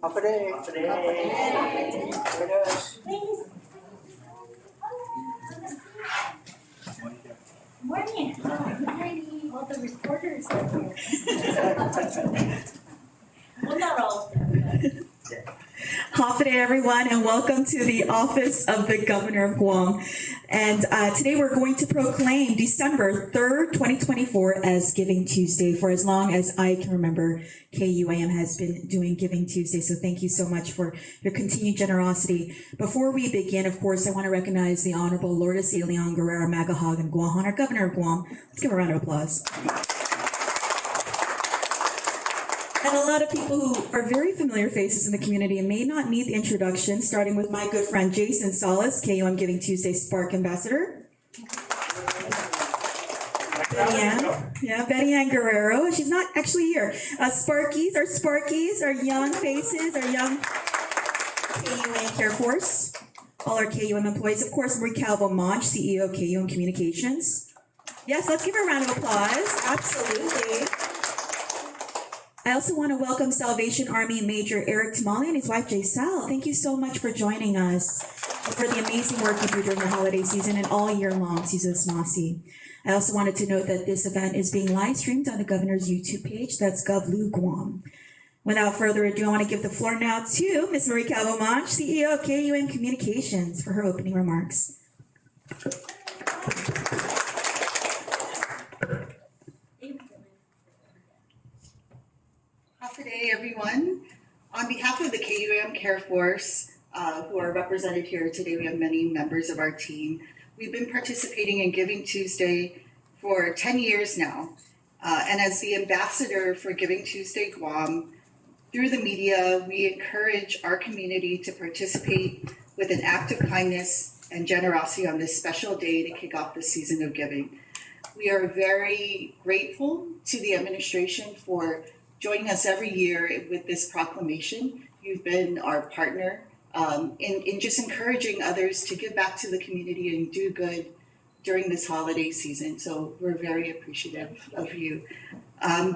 Hapade. Morning. Morning. All the reporters are here. Well, not all of them. Hafa day, everyone, and welcome to the Office of the Governor of Guam. And today we're going to proclaim December 3rd, 2024 as Giving Tuesday. For as long as I can remember, KUAM has been doing Giving Tuesday, so thank you so much for your continued generosity. Before we begin, of course, I want to recognize the Honorable Lourdes Leon Guerrero Magahagan Guahan, our Governor of Guam. Let's give a round of applause. And a lot of people who are very familiar faces in the community and may not need the introduction, starting with my good friend Jason Salas, KUM Giving Tuesday Spark Ambassador. Betty Ann Guerrero. She's not actually here. Sparkies, our young faces, our young KUM Care Force. All our KUM employees. Of course, Marie Calvo Monch, CEO of KUM Communications. Yes, let's give her a round of applause. Absolutely. I also want to welcome Salvation Army Major Eric Tamale and his wife Jaisal. Thank you so much for joining us and for the amazing work you do during the holiday season and all year long, Sisus Masi. I also wanted to note that this event is being live streamed on the governor's YouTube page. That's GovLu Guam. Without further ado, I want to give the floor now to Ms. Marie Calvo Monch, CEO of KUM Communications, for her opening remarks. Good day, everyone. On behalf of the KUM Care Force, who are represented here today, we have many members of our team. We've been participating in Giving Tuesday for 10 years now. And as the ambassador for Giving Tuesday Guam, through the media, we encourage our community to participate with an act of kindness and generosity on this special day to kick off the season of giving. We are very grateful to the administration for joining us every year with this proclamation. You've been our partner in just encouraging others to give back to the community and do good during this holiday season. So we're very appreciative of you.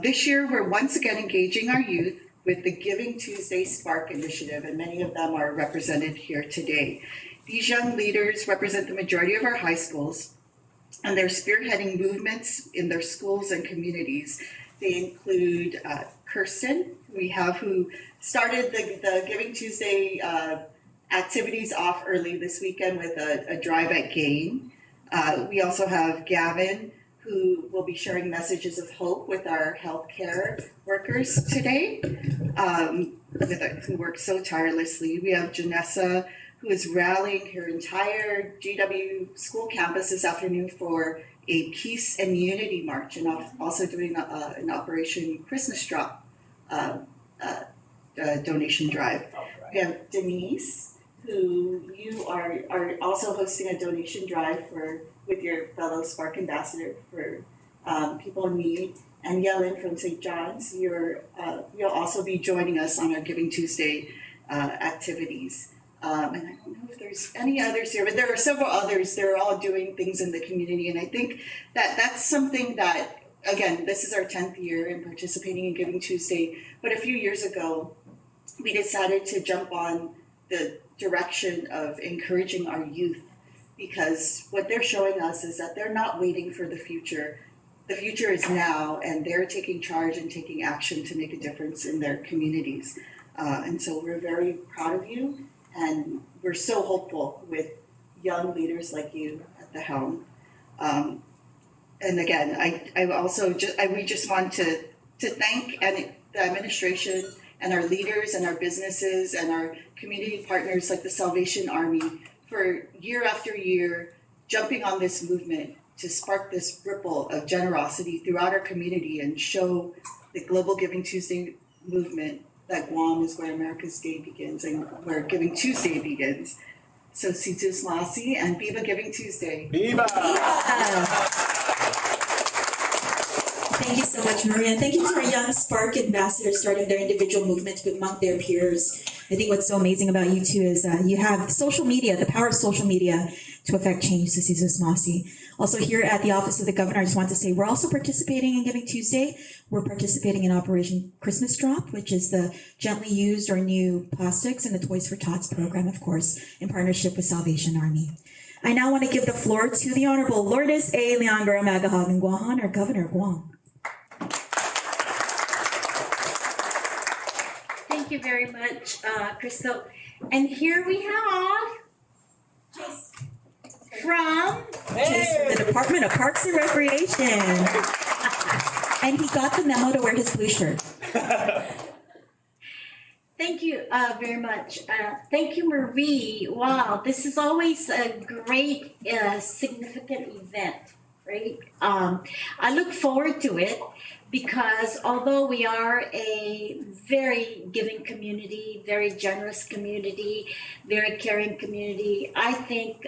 This year, we're once again engaging our youth with the Giving Tuesday Spark Initiative, and many of them are represented here today. These young leaders represent the majority of our high schools, and they're spearheading movements in their schools and communities. They include Kirsten, who started the Giving Tuesday activities off early this weekend with a drive at Gain. We also have Gavin, who will be sharing messages of hope with our healthcare workers today, who work so tirelessly. We have Janessa, who is rallying her entire GW school campus this afternoon for a peace and unity march, and also doing an Operation Christmas Drop donation drive. We have Denise, who you are also hosting a donation drive with your fellow Spark Ambassador for people in need. And Yellen from St. John's, you'll also be joining us on our Giving Tuesday activities. And I don't know if there's any others here, but there are several others. They're all doing things in the community. And I think that's something that, again, this is our 10th year in participating in Giving Tuesday. But a few years ago, we decided to jump on the direction of encouraging our youth, because what they're showing us is that they're not waiting for the future. The future is now, and they're taking charge and taking action to make a difference in their communities. And so we're very proud of you. And we're so hopeful with young leaders like you at the helm. And again, we just want to thank the administration and our leaders and our businesses and our community partners like the Salvation Army for year after year jumping on this movement to spark this ripple of generosity throughout our community and show the Global Giving Tuesday movement that Guam is where America's Day begins and where Giving Tuesday begins. So Situs Masi and Viva Giving Tuesday. Viva! Thank you so much, Maria. Thank you to our young Spark ambassadors starting their individual movements among their peers. I think what's so amazing about you two is you have social media, the power of social media to affect change, Sisus Masi. Also here at the Office of the Governor, I just want to say we're also participating in Giving Tuesday. We're participating in Operation Christmas Drop, which is the gently used or new plastics and the Toys for Tots program, of course, in partnership with Salvation Army. I now want to give the floor to the Honorable Lourdes A. Leongra Magahagan Guahan, our Governor of Guam. Thank you very much, Crystal. And here we have from Chase from the Department of Parks and Recreation. And he got the memo to wear his blue shirt. Thank you very much. Thank you, Marie. Wow, this is always a great, significant event, right? I look forward to it because although we are a very giving community, very generous community, very caring community, I think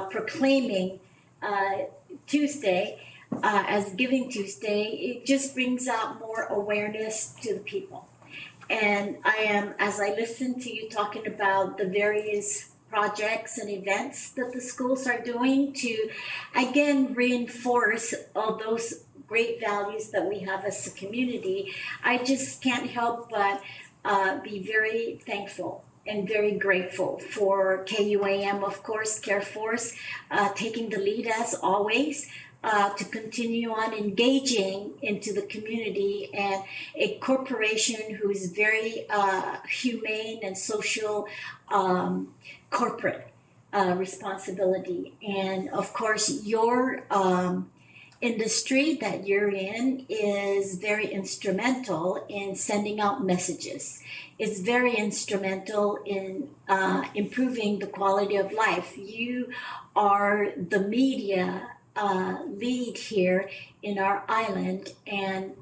proclaiming Tuesday as Giving Tuesday, it just brings out more awareness to the people. And I am, as I listen to you talking about the various projects and events that the schools are doing to, again, reinforce all those great values that we have as a community, I just can't help but be very thankful and very grateful for KUAM, of course, Care Force, taking the lead as always. To continue on engaging into the community, and a corporation who is very humane and social corporate responsibility. And of course, your industry that you're in is very instrumental in sending out messages. It's very instrumental in improving the quality of life. You are the media lead here in our island, and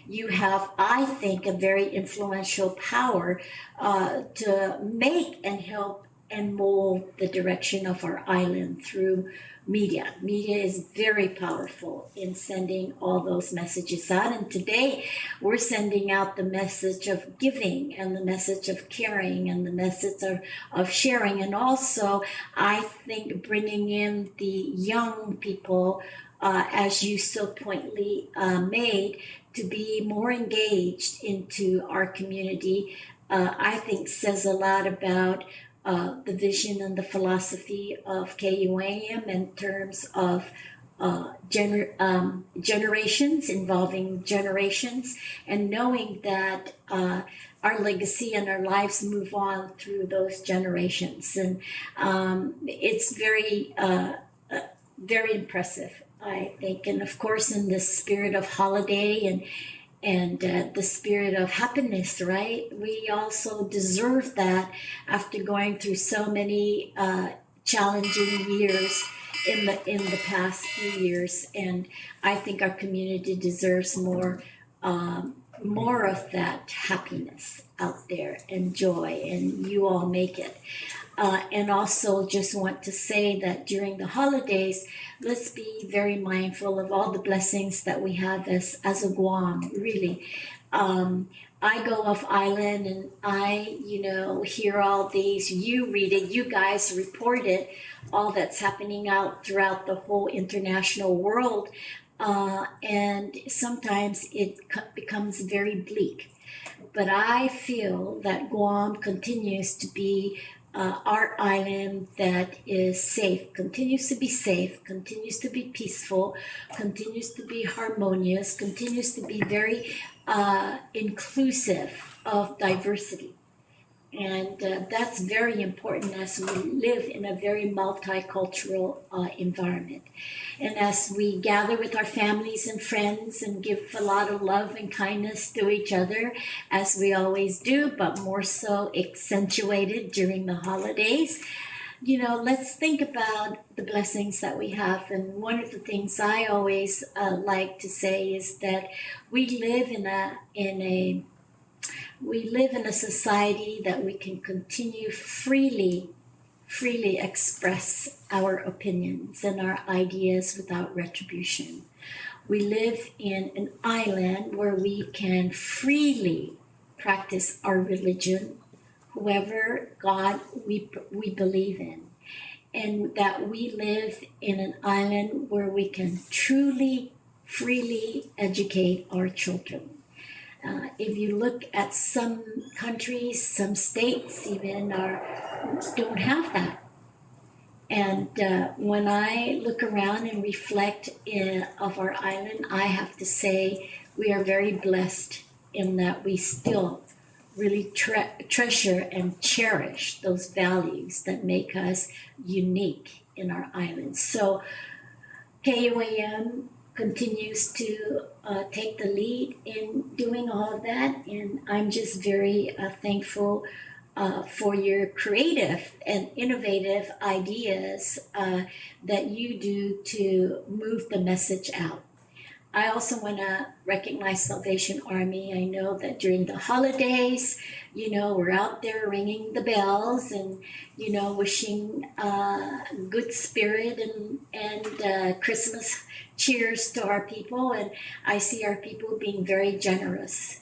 you have, I think, a very influential power to make and help and mold the direction of our island through media. Media is very powerful in sending all those messages out. And today we're sending out the message of giving and the message of caring and the message of sharing. And also, I think bringing in the young people, as you so pointedly made, to be more engaged into our community, I think says a lot about the vision and the philosophy of KUAM in terms of generations, involving generations, and knowing that our legacy and our lives move on through those generations. And it's very, very impressive, I think. And of course, in the spirit of holiday and the spirit of happiness, right? We also deserve that after going through so many challenging years in the past few years, and I think our community deserves more of that happiness out there and joy, and you all make it. And also just want to say that during the holidays, let's be very mindful of all the blessings that we have as a Guam, really. I go off island and I, hear all these, you read it, you guys report it, all that's happening out throughout the whole international world. And sometimes it becomes very bleak. But I feel that Guam continues to be our island that is safe, continues to be safe, continues to be peaceful, continues to be harmonious, continues to be very inclusive of diversity. And that's very important as we live in a very multicultural environment. And as we gather with our families and friends and give a lot of love and kindness to each other, as we always do, but more so accentuated during the holidays, let's think about the blessings that we have. And one of the things I always like to say is that we live in a society that we can continue freely express our opinions and our ideas without retribution. We live in an island where we can freely practice our religion, whoever God we believe in. and that we live in an island where we can truly, freely educate our children. If you look at some countries, some states even don't have that. And when I look around and reflect of our island, I have to say we are very blessed in that we still really treasure and cherish those values that make us unique in our island. So KUAM continues to take the lead in doing all of that, and I'm just very thankful for your creative and innovative ideas that you do to move the message out. I also want to recognize Salvation Army. I know that during the holidays, we're out there ringing the bells and, wishing good spirit and Christmas cheers to our people. And I see our people being very generous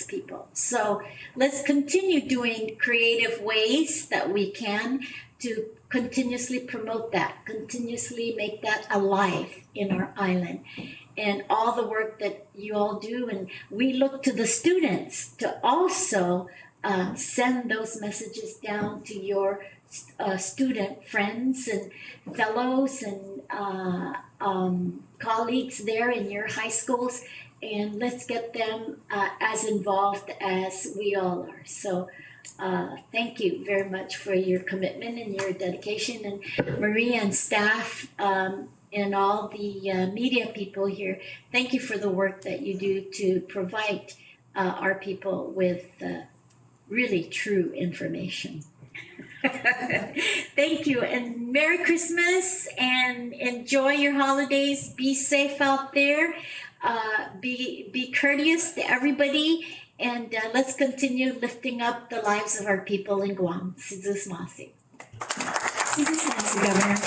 people. So let's continue doing creative ways that we can to continuously promote that, continuously make that alive in our island. And all the work that you all do, and we look to the students to also send those messages down to your student friends and fellows and colleagues there in your high schools, and let's get them as involved as we all are. So thank you very much for your commitment and your dedication. And Maria and staff and all the media people here, thank you for the work that you do to provide our people with really true information. Thank you, and Merry Christmas, and enjoy your holidays. Be safe out there. Be courteous to everybody, and let's continue lifting up the lives of our people in Guam. Sizus Masi. Sizus Masi, Governor.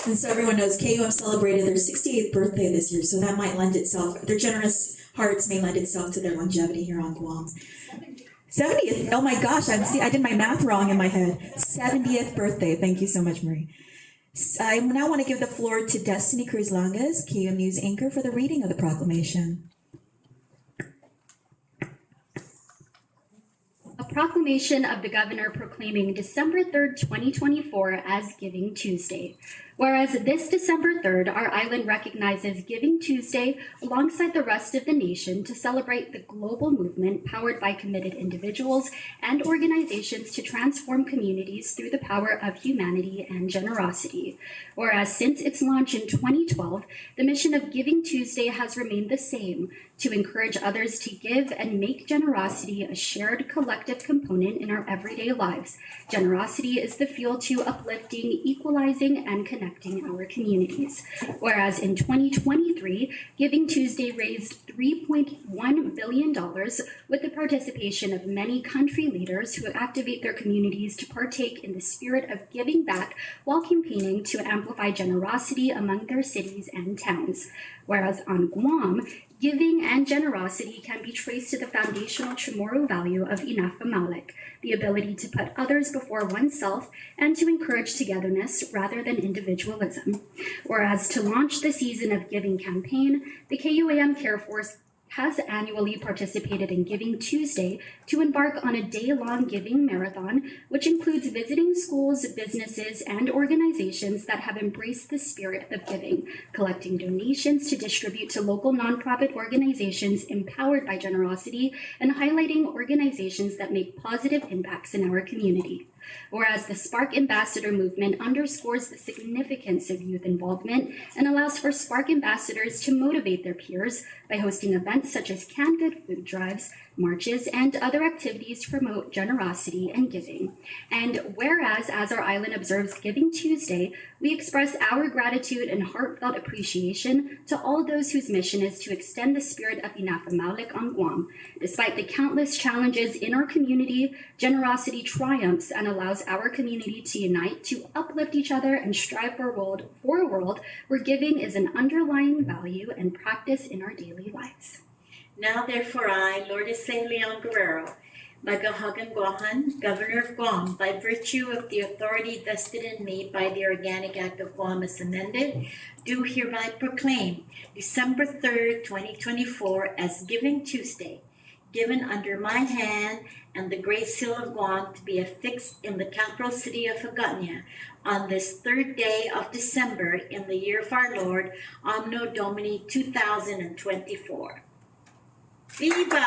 And so everyone knows KUM celebrated their 68th birthday this year, so that might lend itself, their generous hearts may lend itself to their longevity here on Guam. 70th, oh my gosh, I did my math wrong in my head. 70th birthday, thank you so much, Marie. I now want to give the floor to Destiny Cruz Langas, KUM News anchor, for the reading of the proclamation. A proclamation of the governor proclaiming December 3rd, 2024 as Giving Tuesday. Whereas this December 3rd, our island recognizes Giving Tuesday alongside the rest of the nation to celebrate the global movement powered by committed individuals and organizations to transform communities through the power of humanity and generosity. Whereas since its launch in 2012, the mission of Giving Tuesday has remained the same: to encourage others to give and make generosity a shared collective component in our everyday lives. Generosity is the fuel to uplifting, equalizing, and connecting our communities. Whereas in 2023, Giving Tuesday raised $3.1 billion with the participation of many country leaders who activate their communities to partake in the spirit of giving back while campaigning to amplify generosity among their cities and towns. Whereas on Guam, giving and generosity can be traced to the foundational Chamorro value of Inafamalik, the ability to put others before oneself and to encourage togetherness rather than individualism. Whereas to launch the Season of Giving campaign, the KUAM Care Force has annually participated in Giving Tuesday to embark on a day-long giving marathon, which includes visiting schools, businesses, and organizations that have embraced the spirit of giving, collecting donations to distribute to local nonprofit organizations empowered by generosity, and highlighting organizations that make positive impacts in our community. Whereas the Spark Ambassador movement underscores the significance of youth involvement and allows for Spark ambassadors to motivate their peers by hosting events such as canned good food drives, marches, and other activities to promote generosity and giving. And whereas, as our island observes Giving Tuesday, we express our gratitude and heartfelt appreciation to all those whose mission is to extend the spirit of Inafamalik on Guam. Despite the countless challenges in our community, generosity triumphs and allows our community to unite to uplift each other and strive for a world where giving is an underlying value and practice in our daily lives. Now therefore I, Lourdes Leon Guerrero, Magahagan Governor of Guam, by virtue of the authority vested in me by the Organic Act of Guam as amended, do hereby proclaim December 3rd, 2024 as Giving Tuesday, given under my hand and the Great Seal of Guam to be affixed in the capital city of Hagåtña on this third day of December in the year of our Lord, Anno Domini 2024. Viva!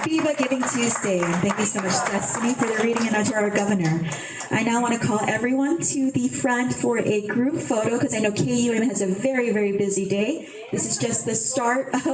Viva Giving Tuesday. Thank you so much, Destiny, for the reading and out to our governor. I now want to call everyone to the front for a group photo because I know KUM has a very, very busy day. This is just the start of